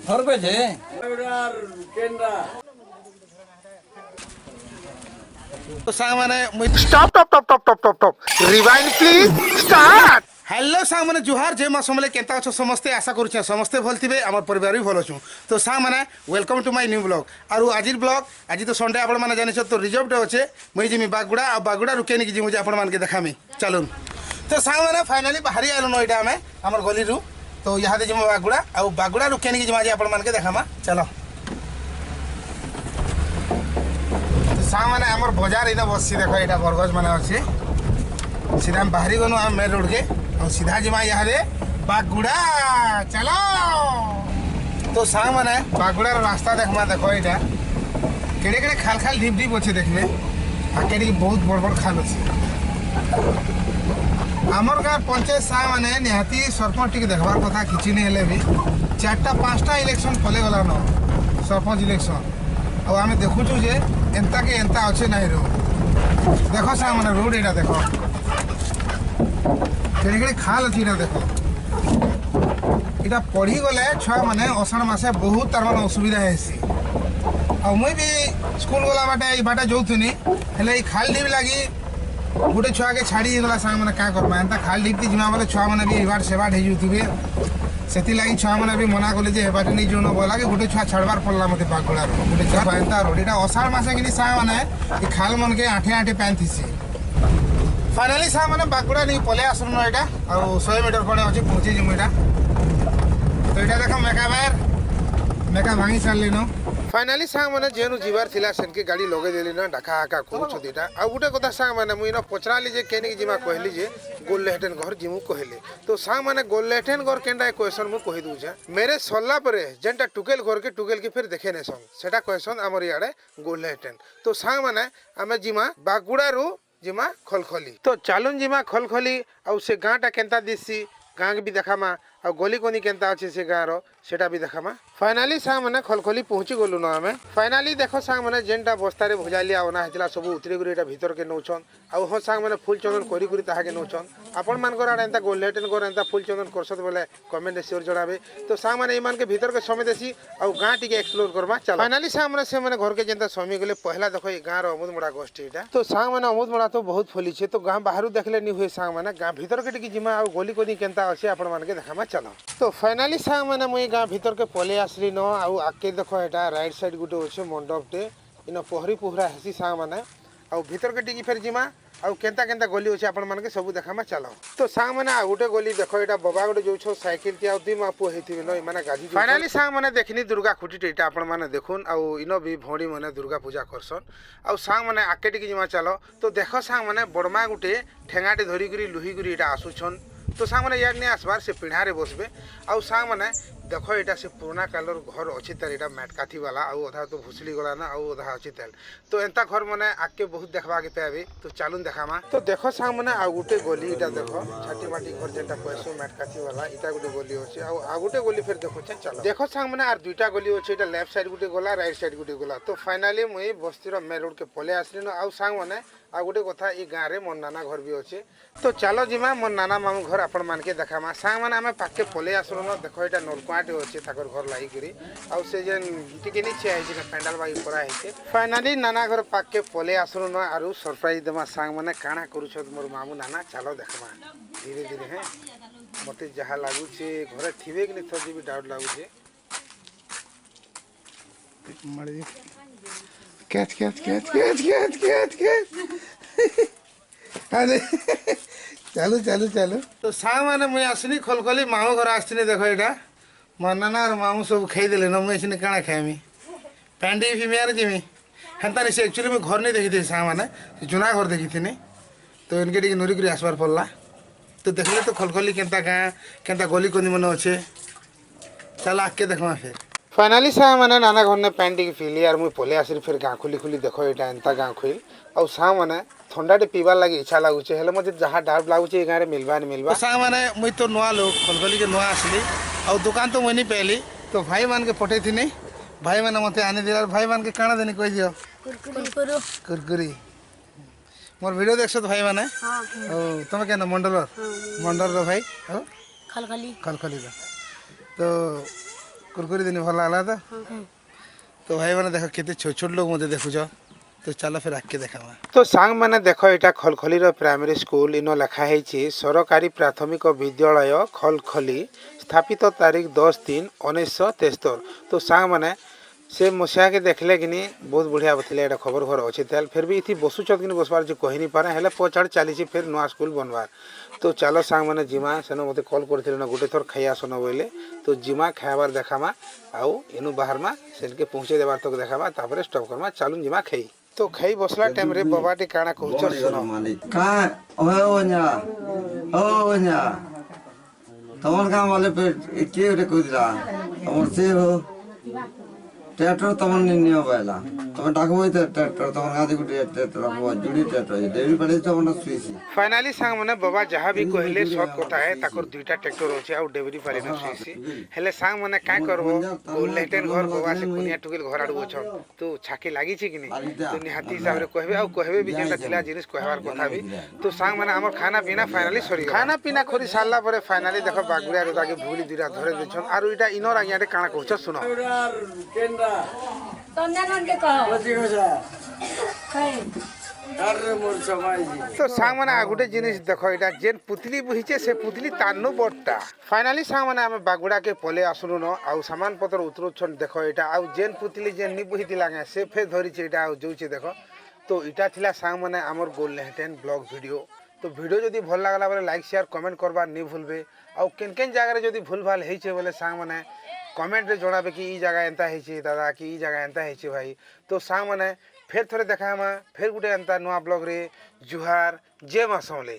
घर पे जे तो सांग माने stop top top top top top top rewind please start. Hello सांग माने जुहार जय मां समले केता अछ समस्ते आशा करू समस्ते भल थिबे हमर परिवार भी भल अछु। तो सांग माने welcome to my new blog आरु आजिर ब्लॉग आज तो संडे आपण माने जानि तो रिजर्व डे अच्छे मुई जिमी बागुड़ा आ बागुड़ा रुके नि जिमु जे आपण मान के देखामी चलून। तो सांग माने फाइनली बाहरी आलो न एटा हमें हमर गली रु तो यहाँ दे जिमु बागुड़ा आ बागुड़ा रुके नि जिमा जे आपण मान के देखामा चलो। सांग माने हमर बाजार इना बसी देखो एटा बरगज माने अछि सीधा हम बाहरी गनु हम मेन रोड के और सीधा जिमा यहाँ रे बागुड़ा चलो। तो सांग माने बागुड़ा रास्ता देखमा देखो एटा केड़े केड़े खाल खाल ढीप ढीप अच्छे देखले आ केड़ी बहुत बड़ बड़ खाल अछि। हमर गाँव पंचायत सांग माने निहाती सरपंच टिके देखबार कथा किछि नै हेले भी 4टा 5टा इलेक्शन पले गला न सरपंच इलेक्शन और आम देखु जे एंता के एंता अच्छे नहीं रो देखो सांग माने रोड एटा देखो केड़े केड़े खाल अच्छी देखो इटा पढ़ी गले छुआ माने अषाढ़ मासे बहुत तार माने असुविधा हेसी और मुई भी स्कूल गला बाटे ई बाटे जोथुनी हेले ई खाल ढीप लागी गोटे छुआ के छाड़ी गला सांग माने का करबा एंता खाल ढीप जिमा बोले छुआ माने भी इबार सेबाट हे जुथुबे सेति लागि छुआ माने भी मना कले जे हेबाट नै जोनो बोला कि गोटे छुआ छाड़बार पड़ला मते बागुड़ा गोटे छुआ एंता रोड इटा अषाढ़ मासे कि सांग माने ई खाल मन के आठे आठे पैन थिसी फाइनली सांग माने बागुड़ा नहीं पले आसनु एटा और 100 मीटर पड़े अछि पहुंची जिमु एटा। तो एटा देखो मेका भांगी सारली न फाइनली सांग माने जेनु जीवार थिला सेनके गाड़ी लगे देली न ढाका हाका करू छ दिटा आ गुटे कथा सांग माने मुई न पचराली जे केनी जिमा कहली जे गोल्लेहटेन घर जिमु कहले। तो सांग माने गोल्लेहटेन घर केनडा क्वेश्चन मु कहि दउ छ मेरे सल्ला परे जेनटा टुकेल घर के टुकेल के फिर देखे ने सन सेटा क्वेश्चन हमर याडे गोल्लेहटेन। तो सांग माने आमे जिमा बागुड़ा रु जिमा खलखली तो चालुन जिमा खलखली आ से गाँटा केनता दिसी गाँ भी देखामा और गली कोनी केनता अच्छे से गाँव रो सेटा भी देखामा। फाइनली सांग माने खलखली पहुँची गलु न आमे फाइनली देखो सांग माने जेनटा बस्ता रे भुजाली आना हेतला सब उतरी गुरी एटा भीतर के नौछन आ हो सांग माने फुल चंदन करी गुरी ताहा के नौछन आपण मान को एंता गोल्लेहटेन को एंता फुल चंदन करसत बोले कमेंट श्योर जणाबे। तो सांग माने ईमान के भीतर के समय देसी और गाँ टिके एक्सप्लोर करबा चलो। फाइनली सांग माने से माने घर के जेनता समय गले पहला देखो ई गाँ रो अमुदमड़ा गोष्ठी एटा तो सांग माने अमुदमड़ा तो बहुत फली छे तो गाँ बाहरु देखले नि हुए सांग माने गाँ भीतर के टिके जिमा और गली कोनी केनता अछि आपण मान के देखामा चलो। तो फाइनली सांग माने मुई गाँ भीतर के पले आसली न आउ आके देखो एटा राइट साइड गुटे अच्छे मंडप टे इन पहरी पुहरा हेसी सांग माने आउ भीतर के टिकी फेर जिमा आउ केनता केनता गली अछि आपण मान के सब देखामा चलो। तो सांग माने आ गुटे गली देखो एटा बाबा गुटे जो छो साइकिल ती आउ दी मापु हेथिबे न माने गाजी फाइनली सांग माने देखनी दुर्गा खुटी एटा आपण माने देखुन आउ इनो भी भोडी माने दुर्गा पूजा करसन आउ सांग माने आके टिकी जिमा चलो। तो देखो सांग माने बडमा गुटे ठेंगाटे धरी गुरी लुही गुरी एटा आसुछन तो सांग माने यार ने आसबार से पिढ़ा रे बसबे आउ सांग माने देखो एटा से पुराना कालर घर अच्छी तार एटा मेटकाठी वाला आउ अधा तो भुसली गला ना आउ अधा अच्छी तेल तो एंता घर माने आके बहुत देखबा के पाबे। तो चालून देखामा तो देखो सांग माने आ गुटे गली एटा देखो छाटी माटी घर जेटा पैसो मेटकाठी वाला इटा गुटे गली होचे आ गुटे गली फिर देखो छे चलो। देखो सांग माने आर दुईटा गली होचे एटा लेफ्ट साइड गुटे गला राइट साइड गुटे गला। तो फाइनली मुई बस्तीर मेन रोड के पले आसली न आउ सांग माने आ गुटे कथा ई गाँ रे मोर नाना घर भी अच्छे तो चलो जिमा मोर नाना मामू घर आपण मान के देखामा। सांग माने आमे पाके पले आसलो न देखो एटा नलकुआटे अच्छे ताकर घर लागि करी आउ से जेन टिके नीचे आइ जे पेंडाल बागी करा हेते फाइनली नाना घर पाके पले आसलो न आरु सरप्राइज देमा सांग माने काना करू छ मोर मामू नाना चलो देखमा धीरे धीरे है मते जहा लागु छे घरे थिबे कि नै थोड़ी भी डाउट लागु छे मरे catch catch catch catch catch catch catch अरे चलो चलो चलो। तो सांग माने मुई आसनी खलखली मामू घर आसनी देखो एटा मोर नाना और मामू सब खाई देले न मुई आसनी काना खाइमी पैंडी भी मेरे जिमी हेंता से एक्चुअली मैं घर नहीं देखी थी सांग माने जुना घर देखी थी तो इनके टिके नुरी करी आसबार पड़ला। तो देखले तो खलखली केनता गाँ केनता गली कोनी मन अच्छे चल आके देखमा फिर फाइनली सांग माने नाना घर ने पैंटी की फिली यार मुई पले आसरी फिर गाँ खुली खुली देखो एटा एंता गाँ खुल और सांग माने ठंडाटे पीबार लगी इच्छा लगुचे हेले मते जहाँ डाउट लगुचे गाँव मिलवा नहीं मिलवा। सांग माने मुई तो नुआ लोग खलखली के नुआ आसली और दुकान तो मुई नहीं पहली तो भाई मान के पठे थी नहीं भाई मैंने मते आने दिला भाई मान के काना देने कह दियो कुरकुरी मोर वीडियो देखछ तो भाई माने हां ओ तुम केना मंडल रो भाई हो खलखली खलखली तो कुरकुरी दिन भल लगला तो भाई मैंने देख केते छोट छोट लोग मते देखुछ तो चलो फिर आके देखावा। तो सांग मैंने देख एटा खलखलीर प्राइमरी स्कूल इन लिखा है सरकारी प्राथमिक विद्यालय खलखली स्थापित तारीख 10/3/1973। तो सांग मैंने से मसीहा के देखले कि बहुत बढ़िया थे एटा खबर घर अच्छे तेल फिर भी इति बसुचत कि बसबार जो कही नहीं पारे हेल्ले पछाड़ चली फिर नुआ स्कूल बनवार। तो चलो सांग मैंने जिमा सेन मत कल करते गोटे थर खाई आसन बोले तो जिमा खाइबार देखामा आउ इनु बाहर मा सेनके पहुँचे देवार तक देखामा तापर स्टॉप करमा चालू जिमा खाई। तो खाई बसला टाइम रे बाबा टी काना कहउछ सुनो का ओया ओया तमन काम वाले पे के रे कइला तमन से हो ट्रैक्टर तमन नियो बेला तमन डाकबो ट्रैक्टर तमन गादी गुटे ट्रैक्टर हो जुडी ट्रैक्टर डेरी पड़े तमन सुइसी। फाइनली सांग माने बाबा जहाँ भी कहले सब कथा है ताकर दुईटा ट्रैक्टर होचे आ डेवरी पाले न सुइसी हेले सांग माने का करबो ओ लेटेन घर बाबा से कुनिया टुकिल घर आडू छ तो छाकी लागी छी कि नहीं तो निहाती हिसाब रे कहबे आ कहबे भी जेंटा थिला जिनिस कहबार कथा भी। तो सांग माने हमर खाना पीना फाइनली सरी खाना पीना खोरी सारला परे फाइनली देखो बागुरिया रोदा के भूली दुरा धरे देछन आरो इटा इनर आगिया रे काना कहउछ सुनो तो सांग माने आगुटे जिनिस देखो इटा जेन पुतली बहिचे से पुतली तान्नु बट्टा फाइनली सांग माने हम बागुड़ा के पले आसुनु न आउ सामान पत्र उतरुछन देखो इटा आउ जेन पुतली जेन नि बहिति लागे से फे धरिचे इटा आउ जोचे देखो। तो इटा थिला सांग माने हमर गोल्डन हेटेन ब्लॉग वीडियो। तो वीडियो जदि भल लागला बोले लाइक शेयर कमेंट करबा नि भूलबे आउ केन केन जगह रे जदि भूल भाल हेइचे बोले सांग माने कमेंट रे जणाबे कि ई जगह एंता हेइचे दादा कि ई जगह एंता हेइचे भाई। तो सांग माने फिर थोड़े देखा फिर गुटे एंता नुआ ब्लॉग रे जुहार जय मां समले।